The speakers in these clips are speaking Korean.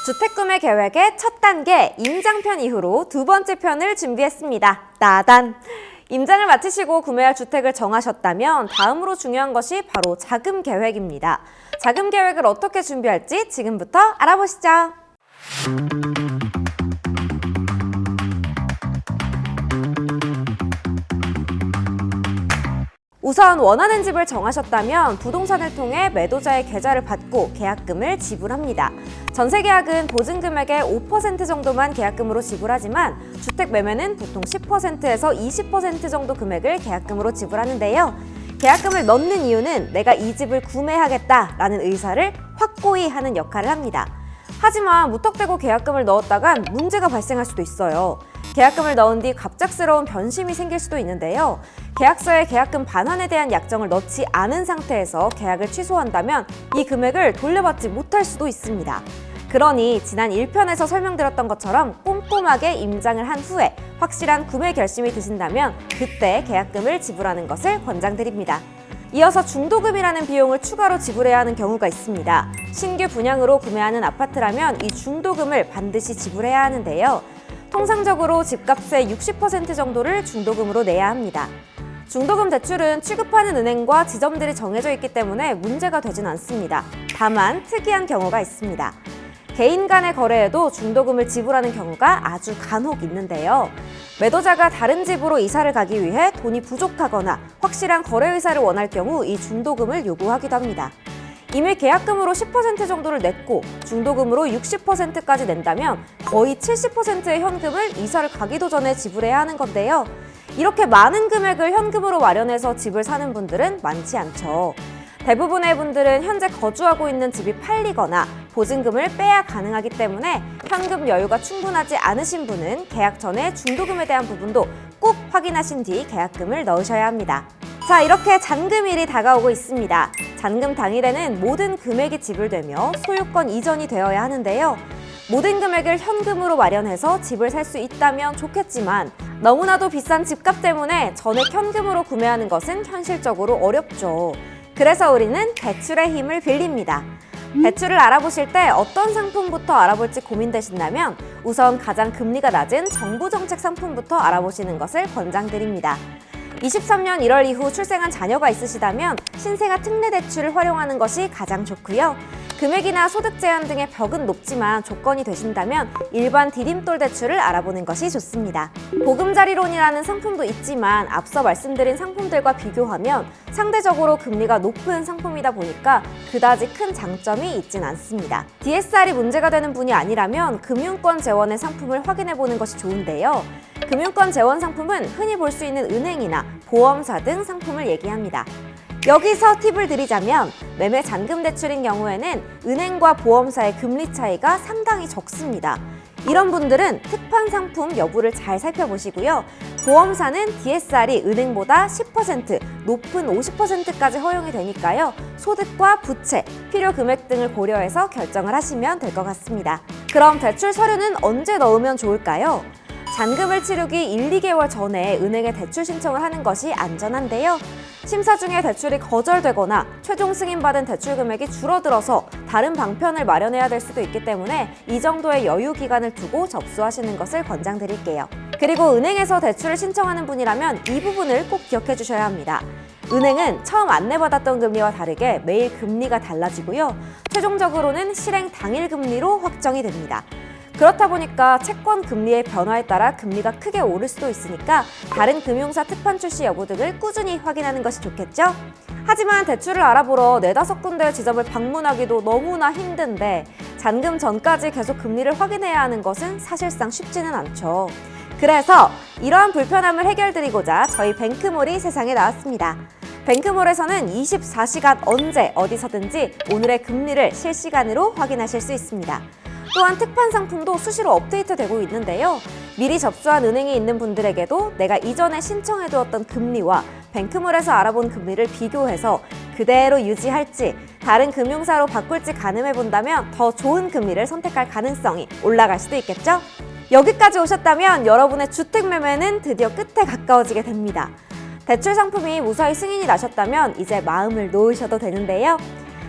주택구매 계획의 첫 단계 임장편 이후로 두 번째 편을 준비했습니다. 따단! 임장을 마치시고 구매할 주택을 정하셨다면 다음으로 중요한 것이 바로 자금 계획입니다. 자금 계획을 어떻게 준비할지 지금부터 알아보시죠. 우선 원하는 집을 정하셨다면 부동산을 통해 매도자의 계좌를 받고 계약금을 지불합니다. 전세계약은 보증금액의 5% 정도만 계약금으로 지불하지만 주택 매매는 보통 10%에서 20% 정도 금액을 계약금으로 지불하는데요. 계약금을 넣는 이유는 내가 이 집을 구매하겠다라는 의사를 확고히 하는 역할을 합니다. 하지만 무턱대고 계약금을 넣었다간 문제가 발생할 수도 있어요. 계약금을 넣은 뒤 갑작스러운 변심이 생길 수도 있는데요. 계약서에 계약금 반환에 대한 약정을 넣지 않은 상태에서 계약을 취소한다면 이 금액을 돌려받지 못할 수도 있습니다. 그러니 지난 1편에서 설명드렸던 것처럼 꼼꼼하게 임장을 한 후에 확실한 구매 결심이 드신다면 그때 계약금을 지불하는 것을 권장드립니다. 이어서 중도금이라는 비용을 추가로 지불해야 하는 경우가 있습니다. 신규 분양으로 구매하는 아파트라면 이 중도금을 반드시 지불해야 하는데요. 통상적으로 집값의 60% 정도를 중도금으로 내야 합니다. 중도금 대출은 취급하는 은행과 지점들이 정해져 있기 때문에 문제가 되진 않습니다. 다만 특이한 경우가 있습니다. 개인 간의 거래에도 중도금을 지불하는 경우가 아주 간혹 있는데요. 매도자가 다른 집으로 이사를 가기 위해 돈이 부족하거나 확실한 거래 의사를 원할 경우 이 중도금을 요구하기도 합니다. 이미 계약금으로 10% 정도를 냈고 중도금으로 60%까지 낸다면 거의 70%의 현금을 이사를 가기도 전에 지불해야 하는 건데요. 이렇게 많은 금액을 현금으로 마련해서 집을 사는 분들은 많지 않죠. 대부분의 분들은 현재 거주하고 있는 집이 팔리거나 보증금을 빼야 가능하기 때문에 현금 여유가 충분하지 않으신 분은 계약 전에 중도금에 대한 부분도 꼭 확인하신 뒤 계약금을 넣으셔야 합니다. 자, 이렇게 잔금일이 다가오고 있습니다. 잔금 당일에는 모든 금액이 지불되며 소유권 이전이 되어야 하는데요. 모든 금액을 현금으로 마련해서 집을 살 수 있다면 좋겠지만 너무나도 비싼 집값 때문에 전액 현금으로 구매하는 것은 현실적으로 어렵죠. 그래서 우리는 대출의 힘을 빌립니다. 대출을 알아보실 때 어떤 상품부터 알아볼지 고민되신다면 우선 가장 금리가 낮은 정부 정책 상품부터 알아보시는 것을 권장드립니다. 23년 1월 이후 출생한 자녀가 있으시다면 신생아 특례 대출을 활용하는 것이 가장 좋고요. 금액이나 소득 제한 등의 벽은 높지만 조건이 되신다면 일반 디딤돌 대출을 알아보는 것이 좋습니다. 보금자리론이라는 상품도 있지만 앞서 말씀드린 상품들과 비교하면 상대적으로 금리가 높은 상품이다 보니까 그다지 큰 장점이 있진 않습니다. DSR이 문제가 되는 분이 아니라면 금융권 재원의 상품을 확인해보는 것이 좋은데요. 금융권 재원 상품은 흔히 볼 수 있는 은행이나 보험사 등 상품을 얘기합니다. 여기서 팁을 드리자면 매매 잔금 대출인 경우에는 은행과 보험사의 금리 차이가 상당히 적습니다. 이런 분들은 특판 상품 여부를 잘 살펴보시고요. 보험사는 DSR이 은행보다 10%, 높은 50%까지 허용이 되니까요. 소득과 부채, 필요 금액 등을 고려해서 결정을 하시면 될 것 같습니다. 그럼 대출 서류는 언제 넣으면 좋을까요? 잔금을 치르기 1, 2개월 전에 은행에 대출 신청을 하는 것이 안전한데요. 심사 중에 대출이 거절되거나 최종 승인받은 대출 금액이 줄어들어서 다른 방편을 마련해야 될 수도 있기 때문에 이 정도의 여유 기간을 두고 접수하시는 것을 권장드릴게요. 그리고 은행에서 대출을 신청하는 분이라면 이 부분을 꼭 기억해 주셔야 합니다. 은행은 처음 안내받았던 금리와 다르게 매일 금리가 달라지고요. 최종적으로는 실행 당일 금리로 확정이 됩니다. 그렇다 보니까 채권 금리의 변화에 따라 금리가 크게 오를 수도 있으니까 다른 금융사 특판 출시 여부 등을 꾸준히 확인하는 것이 좋겠죠? 하지만 대출을 알아보러 4-5군데의 지점을 방문하기도 너무나 힘든데 잔금 전까지 계속 금리를 확인해야 하는 것은 사실상 쉽지는 않죠. 그래서 이러한 불편함을 해결드리고자 저희 뱅크몰이 세상에 나왔습니다. 뱅크몰에서는 24시간 언제 어디서든지 오늘의 금리를 실시간으로 확인하실 수 있습니다. 또한 특판 상품도 수시로 업데이트되고 있는데요. 미리 접수한 은행이 있는 분들에게도 내가 이전에 신청해두었던 금리와 뱅크몰에서 알아본 금리를 비교해서 그대로 유지할지 다른 금융사로 바꿀지 가늠해본다면 더 좋은 금리를 선택할 가능성이 올라갈 수도 있겠죠? 여기까지 오셨다면 여러분의 주택 매매는 드디어 끝에 가까워지게 됩니다. 대출 상품이 무사히 승인이 나셨다면 이제 마음을 놓으셔도 되는데요.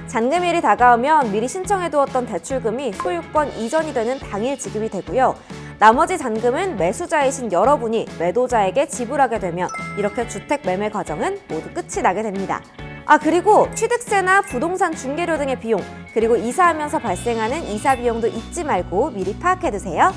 잔금일이 다가오면 미리 신청해두었던 대출금이 소유권 이전이 되는 당일 지급이 되고요. 나머지 잔금은 매수자이신 여러분이 매도자에게 지불하게 되면 이렇게 주택 매매 과정은 모두 끝이 나게 됩니다. 그리고 취득세나 부동산 중개료 등의 비용, 그리고 이사하면서 발생하는 이사 비용도 잊지 말고 미리 파악해두세요.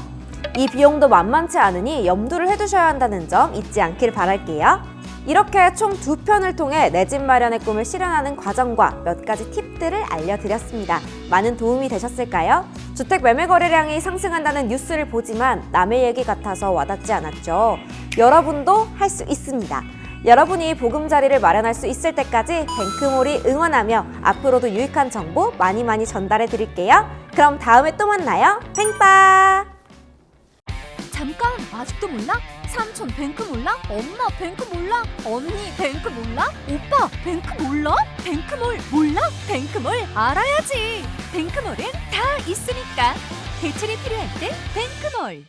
이 비용도 만만치 않으니 염두를 해두셔야 한다는 점 잊지 않길 바랄게요. 이렇게 총 2편을 통해 내 집 마련의 꿈을 실현하는 과정과 몇 가지 팁들을 알려드렸습니다. 많은 도움이 되셨을까요? 주택 매매 거래량이 상승한다는 뉴스를 보지만 남의 얘기 같아서 와닿지 않았죠. 여러분도 할 수 있습니다. 여러분이 보금자리를 마련할 수 있을 때까지 뱅크몰이 응원하며 앞으로도 유익한 정보 많이 전달해 드릴게요. 그럼 다음에 또 만나요. 팽빠! 잠깐, 아직도 몰라? 삼촌 뱅크 몰라? 엄마 뱅크 몰라? 언니 뱅크 몰라? 오빠 뱅크 몰라? 뱅크몰 몰라? 뱅크몰 알아야지. 뱅크몰은 다 있으니까. 대출이 필요할 때 뱅크몰.